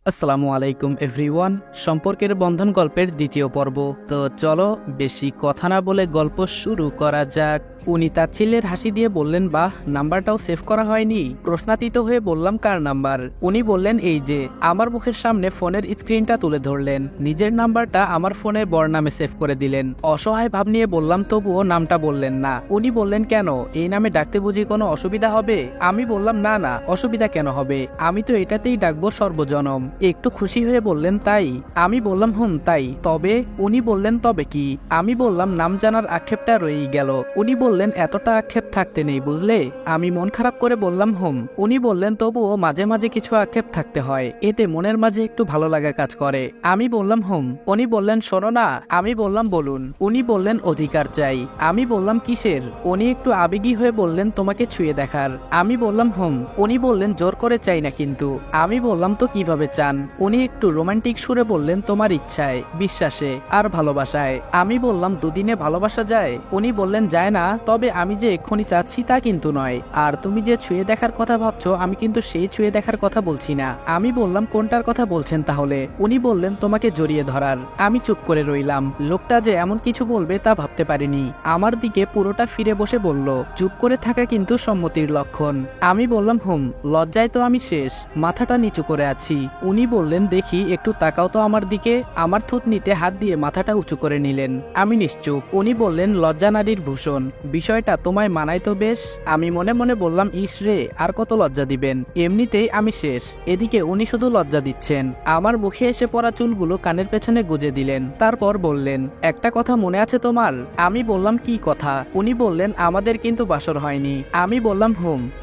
আসসালামু আলাইকুম এভরিওয়ান। সম্পর্কের বন্ধন গল্পের দ্বিতীয় পর্ব। তো চলো বেশি কথা না বলে গল্প শুরু করা যাক। উনি তাচ্ছিল্যের হাসি দিয়ে বললেন, বাহ, নাম্বারটাও সেভ করা হয়নি। প্রশ্নাতীত হয়ে বললাম, কার নাম্বার? উনি বললেন, এই যে। আমার মুখের সামনে ফোনের স্ক্রিনটা তুলে ধরলেন, নিজের নাম্বারটা আমার ফোনের বরনামে সেভ করে দিলেন। অসহায় ভাব নিয়ে বললাম, তবুও নামটা বললেন না। উনি বললেন, কেন, এই নামে ডাকতে বুঝি কোনো অসুবিধা হবে? আমি বললাম, না না, অসুবিধা কেন হবে, আমি তো এটাতেই ডাকবো সর্বজনম। একটু খুশি হয়ে বললেন, তাই? আমি বললাম, তাই। তবে? উনি বললেন, তবে কি? আমি বললাম, নাম জানার আক্ষেপটা রয়েই গেল। উনি বললেন, এতটা আক্ষেপ থাকতে নেই, বুঝলে? আমি মন খারাপ করে বললাম, উনি বললেন, তবুও মাঝে মাঝে কিছু আক্ষেপ থাকতে হয়, এতে মনের মাঝে একটু ভালো লাগা কাজ করে। আমি বললাম, উনি বললেন, শোনো না। আমি বললাম, বলুন। উনি বললেন, অধিকার চাই। আমি বললাম, কিসের? উনি একটু আবেগী হয়ে বললেন, তোমাকে ছুঁয়ে দেখার। আমি বললাম, উনি বললেন, জোর করে চাই না কিন্তু। আমি বললাম, তো কিভাবে চান? উনি একটু রোমান্টিক সুরে বললেন, তোমার ইচ্ছায়, বিশ্বাসে আর ভালোবাসায়। আমি বললাম, দুদিনে ভালোবাসা যায়? উনি বললেন, যায় না, তবে আমি যে এক্ষুনি চাচ্ছি তা কিন্তু নয়। আর তুমি যে ছুঁয়ে দেখার কথা ভাবছো, আমি কিন্তু সেই ছুঁয়ে দেখার কথা বলছি না। আমি বললাম, কোনটার কথা বলছেন তাহলে? উনি বললেন, তোমাকে জড়িয়ে ধরার। আমি চুপ করে রইলাম। লোকটা যে এমন কিছু বলবে তা ভাবতে পারিনি। আমার দিকে পুরোটা ফিরে বসে বলল, চুপ করে থাকা কিন্তু সম্মতির লক্ষণ। আমি বললাম, লজ্জায় তো আমি শেষ, মাথাটা নিচু করে আছি। উনি বললেন, দেখি একটু তাকাও তো আমার দিকে। আমার থুতনিতে হাত দিয়ে মাথাটা উঁচু করে নিলেন। আমি নিশ্চুপ। উনি বললেন, লজ্জা নারীর ভূষণ, বিষয়টা তোমায় মানায় তো বেশ। আমি মনে মনে বললাম, ইস রে, আর কত লজ্জা দিবেন, এমনিতেই আমি শেষ। এদিকে উনি শুধু লজ্জা দিচ্ছেন। আমার মুখে এসে পড়া চুলগুলো কানের পেছনে গুজে দিলেন। তারপর বললেন, একটা কথা মনে আছে তোমার? আমি বললাম, কি কথা? উনি বললেন, আমাদের কিন্তু বাসর হয়নি। আমি বললাম,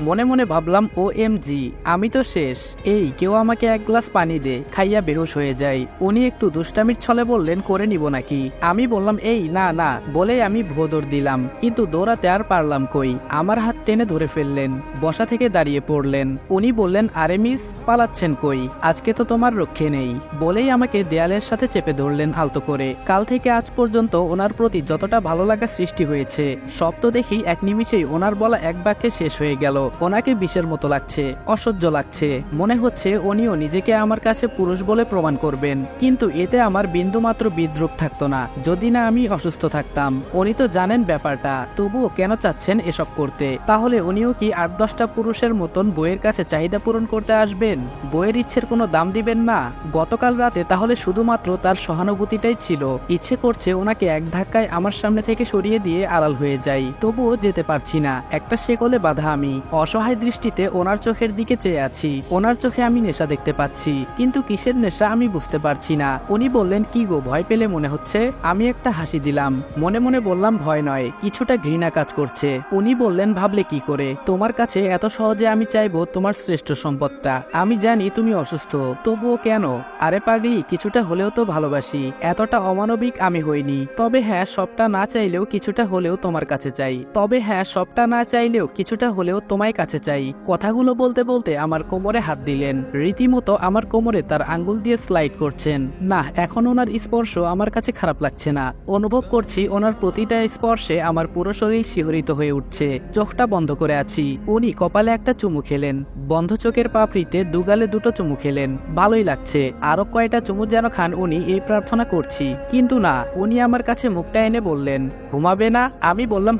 মনে মনে ভাবলাম, OMG, আমি তো শেষ। এই, কেউ আমাকে এক গ্লাস পানি দে, খাইয়া বেহুশ হয়ে যাই। উনি একটু দুষ্টামির ছলে বললেন, করে নিব নাকি? আমি বললাম, এই না না, বলে আমি ভুয়ো দৌড় দিলাম, কিন্তু দৌড়াতে আর পারলাম কই। আমার হাত টেনে ধরে ফেললেন, বসা থেকে দাঁড়িয়ে পড়লেন। উনি বললেন, আরে মিস, পালাচ্ছেন কই? আজকে তো তোমার রক্ষে নেই। বলেই আমাকে দেয়ালের সাথে চেপে ধরলেন আলতো করে। কাল থেকে আজ পর্যন্ত ওনার প্রতি যতটা ভালো লাগা সৃষ্টি হয়েছে, সব তো দেখি এক নিমিষেই ওনার বলা এক বাক্যে শেষ হয়ে গেল। ওনাকে বিষের মতো লাগছে, অসহ্য লাগছে। মনে হচ্ছে উনিও নিজেকে আমার কাছে পুরুষ বলে প্রমাণ করবেন, কিন্তু এতে আমার বিন্দুমাত্র বিদ্রুপ থাকতো না যদি না আমি অসুস্থ থাকতাম। উনি তো জানেন ব্যাপারটা, তবুও কেন চাচ্ছেন এসব করতে? তাহলে উনিও কি 8-10টা পুরুষের মতন বইয়ের কাছে চাহিদা পূরণ করতে আসবেন? বইয়ের ইচ্ছের কোনো দাম দিবেন না? গতকাল রাতে তাহলে শুধুমাত্র তার সহানুভূতিটাই ছিল। ইচ্ছে করছে ওনাকে এক ধাক্কায় আমার সামনে থেকে সরিয়ে দিয়ে আড়াল হয়ে যাই, তবুও যেতে পারছি না। একটা শেকলে বাঁধা আমি অসহায় দৃষ্টিতে ওনার চোখের দিকে চেয়ে আছি। ওনার চোখে আমি নেশা দেখতে পাচ্ছি, কিন্তু কিসের নেশা আমি বুঝতে পারছি না। উনি বললেন, কি গো, ভয় পেলে মনে হচ্ছে? আমি একটা হাসি দিলাম। মনে মনে বললাম, ভয় নয়, কিছুটা ঘৃণা কাজ করছে। উনি বললেন, ভাবলে কি করে? তোমার কাছে এত সহজে আমি চাইবো তোমার শ্রেষ্ঠ সম্পদটা। আমি জানি তুমি অসুস্থ, তবুও কেন? আরে পাগলি, কিছুটা হলেও তো ভালোবাসি। এতটা অমানবিক আমি হইনি। তবে হ্যাঁ, সবটা না চাইলেও কিছুটা হলেও তোমার কাছে চাই। তবে হ্যাঁ, সবটা না চাইলেও কিছুটা হলেও তোমায় কাছে চাই। কথাগুলো বলতে বলতে আমার কোমরে হাত দিলেন, রীতিমতো আমার কোমরে তার আঙ্গুল দিয়ে স্লাইড করছেন। না, এখন ওনার স্পর্শ আমার কাছে খারাপ লাগছে না। অনুভব করছি ওনার প্রতিটা স্পর্শে আমার পুরো শরীর শিহরিত হয়ে উঠছে। চোখটা বন্ধ করে আছি। উনি কপালে একটা চুমু খেলেন, বন্ধ চোখের পাপড়িতে দুগালে দুটো চুমু খেলেন। ভালোই লাগছে, আরো কয়টা চুমু যেন খান উনি, এই প্রার্থনা করছি। কিন্তু না, উনি আমার কাছে মুখটা এনে বললেন, ঘুমাবে না? আমি বললাম,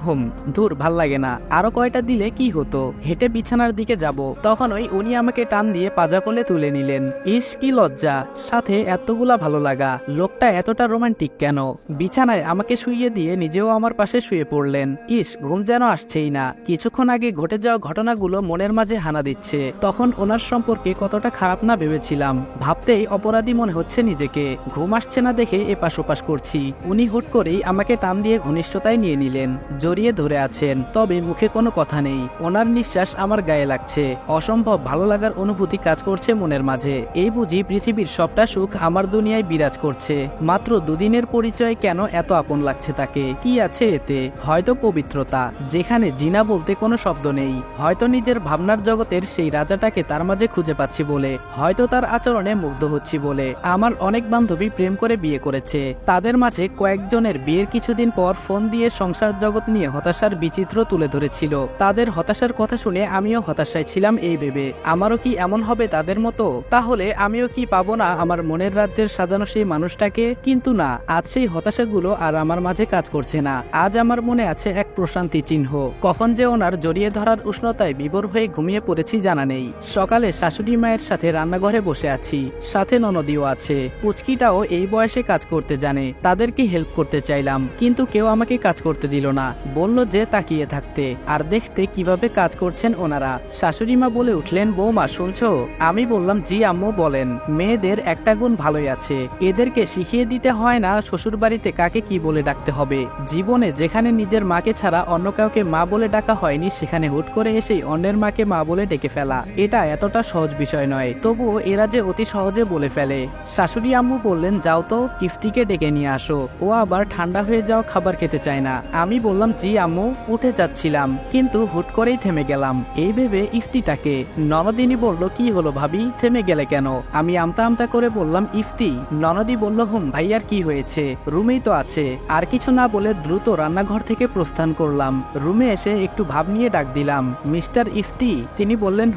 ধুর, ভাল লাগে না। আরো কয়টা দিলে কি হতো? হেঁটে বিছানার দিকে যাব, তখনই উনি আমাকে টান দিয়ে পাজা কোলে তুলে নিলেন। ইস, কি লজ্জা, সাথে এতগুলা ভালো লাগা। লোকটা এতটা রোমান্টিক কেন? বিছানায় আমাকে শুইয়ে দিয়ে নিজেও আমার পাশে শুয়ে পড়লেন। ইস, ঘুম যেন আসছেই না। কিছুক্ষণ আগে ঘটে যাওয়া ঘটনাগুলো মনের মাঝে হানা দিচ্ছে। তখন ওনার সম্পর্কে কতটা খারাপ না ভেবেছিলাম, ভাবতেই অপরাধী মনে হচ্ছে নিজেকে। ঘুম আসছে না দেখে এপাশ ওপাশ করছি। উনি হুট করেই আমাকে টান দিয়ে ঘনিষ্ঠতায় নিয়ে নিলেন, জড়িয়ে ধরে আছেন, তবে মুখে কোনো কথা নেই। ওনার নিঃশ্বাস আমার গায়ে লাগছে। অসম্ভব ভালো লাগার অনুভূতি কাজ করছে মনের মাঝে। এই বুঝি পৃথিবীর সবটা সুখ আমার দুনিয়ায় বিরাজ করছে। মাত্র দুদিনের পরিচয় কেন এত আপন লাগছে তাকে? কি আছে এতে? হয়তো পবিত্রতা, যেখানে জিনা বলতে কোনো শব্দ নেই। হয়তো নিজের ভাবনার জগতের সেই রাজাটাকে তার মাঝে খুঁজে পাচ্ছি বলে, হয়তো তার আচরণে মুগ্ধ হচ্ছি বলে। আমার অনেক বান্ধবী প্রেম করে বিয়ে করেছে, তাদের মাঝে কয়েকজনের বিয়ের কিছুদিন পর ফোন দিয়ে সংসার জগৎ নিয়ে হতাশার বিচিত্র তুলে ধরেছিল। তাদের হতাশার কথা শুনে আমিও হতাশায় ছিলাম এই ভেবে আমারও কি এমন হবে তাদের মতো, তাহলে আমিও কি পাবো না আমার মনের রাজ্যের সাজানো সেই মানুষটাকে। কিন্তু না, আজ সেই হতাশাগুলো আর আমার মাঝে কাজ করছে না। আজ আমার মনে আছে এক প্রশান্তি চিহ্ন। কখন যে ওনার জড়িয়ে ধরার উষ্ণতায় বিভোর হয়ে ঘুমিয়ে পড়েছি জানা নেই। সকালে শাশুড়ি মায়ের সাথে রান্নাঘরে বসে আছি, সাথে ননদিও আছে। পুচকিটাও এই বয়সে কাজ করতে জানে, তাদেরকে হেল্প করতে চাইলাম, কিন্তু কেউ আমাকে কাজ করতে দিল না। বলল যে তাকিয়ে থাকতে আর দেখতে কিভাবে কাজ করছেন ওনারা। শাশুড়ি মা বলে উঠলেন, বৌমা শুনছো? আমি বললাম, জি আম্মু বলেন। মেয়েদের একটা গুণ ভালোই আছে, এদেরকে শিখিয়ে দিতে হয় না শ্বশুর বাড়িতে কাকে কি বলে ডাকতে হবে। জীবনে যেখানে নিজের মাকে ছাড়া অন্য কাউকে মা বলে ডাকা হয়নি, সেখানে হুট করে এসেই অন্যের মাকে মা বলে ডেকে ফেলা এটা এতটা সহজ বিষয় নয়। তবুও এরা যে অতি সহজে বলে ফেলে। শাশুড়ি আম্মু বললেন, যাও তো ইফতিকে ডেকে নিয়ে আসো, ও আবার ঠান্ডা হয়ে যাওয়া খাবার খেতে চায় না। আমি বললাম, জি আম্মু। উঠে যাচ্ছিলাম, কিন্তু হুট করেই থেমে গেলাম। এই ভেবে ইফতিটাকে। ননদিনী বলল, কি হলো ভাবি, থেমে গেলে কেন? আমি আমতা আমতা করে বললাম, ইফতি। ননদি বলল, ভাইয়ার কি হয়েছে? রুমেই তো আছে। আর কিছু না বলে দ্রুত রান্নাঘর থেকে প্রস্থান করলাম। রুমে এসে একটু ভাব নিয়ে ডাক দিলাম, মিস্টার ইফতি। তিনি বললেন,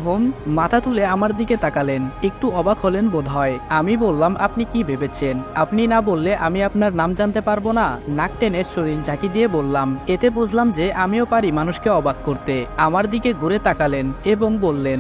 মাথা তুলে আমার দিকে তাকালেন, একটু অবাক হলেন বোধহয়। আমি বললাম, আপনি কি ভেবেছেন আপনি না বললে আমি আপনার নাম জানতে পারবো না? নাক টেনে শরীর ঝাঁকি দিয়ে বললাম। এতে বুঝলাম যে আমিও পারি মানুষকে অবাক করতে। আমার দিকে ঘুরে তাকালেন এবং বললেন,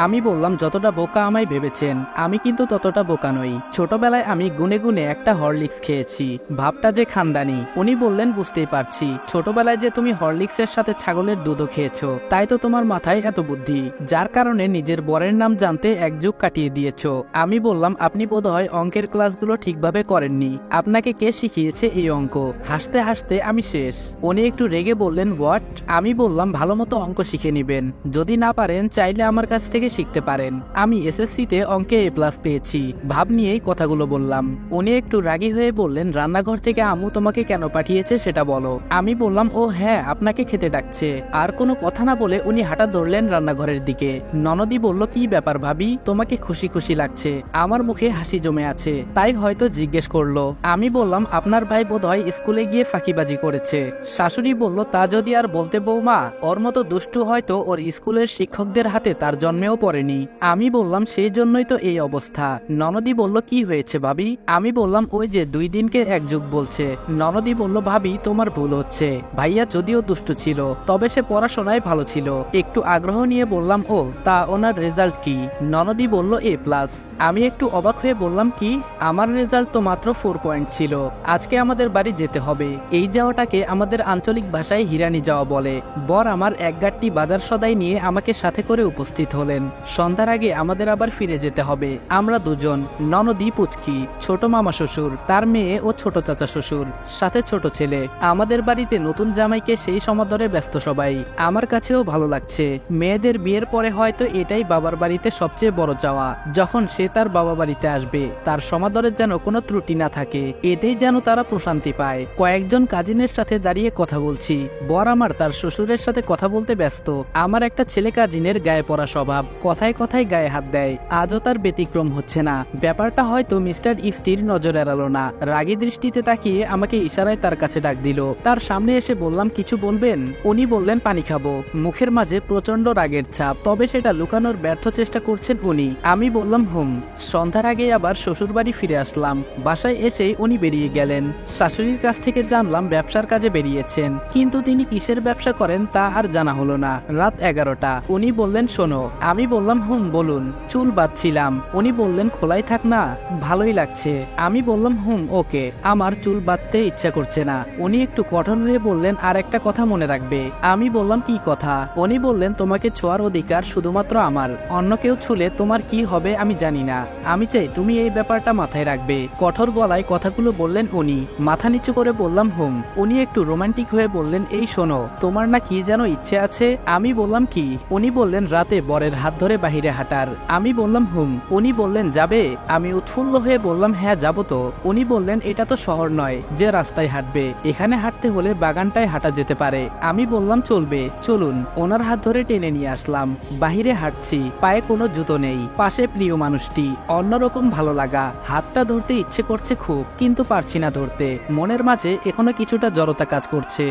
আমি বললাম, যতটা বোকা আমায় ভেবেছেন আমি কিন্তু ততটা বোকা নই। ছোটবেলায় আমি গুনে গুনে একটা হরলিক্স খেয়েছি, ভাবটা যে খানদানি। উনি বললেন, বুঝতেই পারছি, ছোটবেলায় যে তুমি হরলিক্সের সাথে ছাগলের দুধও খেয়েছো, তাই তো তোমার মাথায় এত বুদ্ধি, যার কারণে নিজের বরের নাম জানতে এক যুগ কাটিয়ে দিয়েছো। আমি বললাম, আপনি বোধহয় অঙ্কের ক্লাসগুলো ঠিকভাবে করেননি, আপনাকে কে শিখিয়েছে এই অঙ্ক? হাসতে হাসতে আমি শেষ। উনি একটু রেগে বললেন, হোয়াট? আমি বললাম, ভালো মতো অঙ্ক শিখে নিবেন, যদি না পারেন চাইলে আমার কাছ থেকে শিখতে পারেন। আমি এসএসসিতে অঙ্কে A+ পেয়েছি। ভাব নিয়েই কথাগুলো বললাম। উনি একটু রাগী হয়ে বললেন, রান্নাঘর থেকে আম্মু তোমাকে কেন পাঠিয়েছে সেটা বলো। আমি বললাম, ও হ্যাঁ, আপনাকে খেতে ডাকছে। আর কোনো কথা না বলে উনি হাঁটা ধরলেন রান্নাঘরের দিকে। ননদি বলল, কি ব্যাপার ভাবি, তোমাকে খুশি খুশি লাগছে? আমার মুখে হাসি জমে আছে, তাই হয়তো জিজ্ঞেস করলো। আমি বললাম, আপনার ভাই বোধহয় স্কুলে গিয়ে ফাঁকিবাজি করেছে। শাশুড়ি বলল, তা যদি আর বলতে বৌমা, ওর মতো দুষ্টু হয়তো ওর স্কুলের শিক্ষকদের হাতে তার জন্মেও পড়েনি। আমি বললাম, সেই জন্যই তো এই অবস্থা। ননদি বলল, কি হয়েছে ভাবি? আমি বললাম, ওই যে 2 দিনকে এক যুগ বলছে। ননদি বলল, ভাবি তোমার ভুল হচ্ছে, ভাইয়া যদিও দুষ্টু ছিল তবে সে পড়াশোনায় ভালো ছিল। একটু আগ্রহ নিয়ে বললাম, ও তা ওনার রেজাল্ট কি? ননদি বলল, A+। আমি একটু অবাক হয়ে বললাম, কি? আমার রেজাল্ট তো মাত্র 4 পয়েন্ট ছিল। আজকে আমাদের বাড়ি যেতে হবে। এই যাওয়াটাকে আমাদের আঞ্চলিক ভাষায় হিরানি যাওয়া বলে। বর আমার এক গাঁটটি বাজার সদাই নিয়ে আমাকে সাথে করে উপস্থিত হলেন। সন্ধ্যার আগে আমাদের আবার ফিরে যেতে হবে। আমরা দুজন, ননদি, পুচকি, ছোট মামা শ্বশুর, তার মেয়ে ও ছোট চাচা শ্বশুর, সাথে ছোট ছেলে। আমাদের বাড়িতে নতুন জামাইকে সেই সমাদরে ব্যস্ত সবাই। আমার কাছেও ভালো লাগছে। মেয়েদের বিয়ের পরে হয়তো এটাই বাবার বাড়িতে সবচেয়ে বড় চাওয়া। যখন সে তার বাবা বাড়িতে আসবে, তার সমাদরের যেন কোনো ত্রুটি না থাকে, এতেই যেন তারা প্রশান্তি পায়। কয়েকজন কাজিনের সাথে দাঁড়িয়ে কথা বলছি। বর আমার তার শ্বশুরের সাথে কথা বলতে ব্যস্ত। আমার একটা ছেলে কাজিনের গায়ে পড়া স্বভাব, কথায় কথায় গায়ে হাত দেয়। আজও তার ব্যতিক্রম হচ্ছে না। ব্যাপারটা হয়তো মিস্টার ইফতির নজর এড়ালো না। রাগী দৃষ্টিতে তাকিয়ে আমাকে ইশারায় তার কাছে ডাক দিল। তার সামনে এসে বললাম, কিছু বলবেন? উনি বললেন, পানি খাবো। মুখের মাঝে প্রচন্ড রাগের ছাপ, তবে সেটা লুকানোর ব্যর্থ চেষ্টা করছেন উনি। আমি বললাম, সন্ধ্যার আগে আবার শ্বশুর বাড়ি ফিরে আসলাম। বাসায় এসেই উনি বেরিয়ে গেলেন। শাশুড়ির কাছ থেকে জানলাম ব্যবসার কাজে বেরিয়েছেন, কিন্তু তিনি কিসের ব্যবসা করেন তা আর জানা হলো না। রাত 11টা। উনি বললেন, শোনো। আমি বললাম, বলুন। চুল বাঁধছিলাম। উনি বললেন, খোলাই থাক না, ভালোই লাগছে। আমি বললাম, ওকে, আমার চুল বাঁধতে ইচ্ছা করছে না। উনি একটু কঠোর হয়ে বললেন, আর একটা কথা মনে রাখবে। আমি বললাম, কি কথা? উনি বললেন, তোমাকে ছোঁয়ার অধিকার শুধুমাত্র আমার, অন্য কেউ ছুলে তোমার কি হবে আমি জানি না। আমি চাই তুমি এই ব্যাপারটা মাথায় রাখবে। কঠোর গলায় কথাগুলো বললেন উনি। মাথা নিচু করে বললাম, উনি একটু রোমান্টিক হয়ে বললেন, এই শোনো, তোমার না কি যেন ইচ্ছে আছে? আমি বললাম, কি? উনি বললেন, রাতে বরের হাত ধরে বাহিরে হাঁটার। আমি বললাম, উনি বললেন, যাবে? আমি উৎফুল্ল হয়ে বললাম, হ্যাঁ যাবো তো। উনি বললেন, এটা তো শহর নয় যে রাস্তায় হাঁটবে, এখানে হাঁটতে হলে বাগানটায় হাঁটা যেতে পারে। আমি বললাম, চলবে, চলুন। ওনার হাত ধরে টেনে নিয়ে আসলাম। বাহিরে হাঁটছি, পায়ে কোনো জুতো নেই, পাশে প্রিয় মানুষটি, অন্যরকম ভালো লাগা। হাতটা ধরতে ইচ্ছে করছে খুব, কিন্তু পারছি না ধরতে। মনের মাঝে এখনো কিছুটা জড়তা কাজ করছে।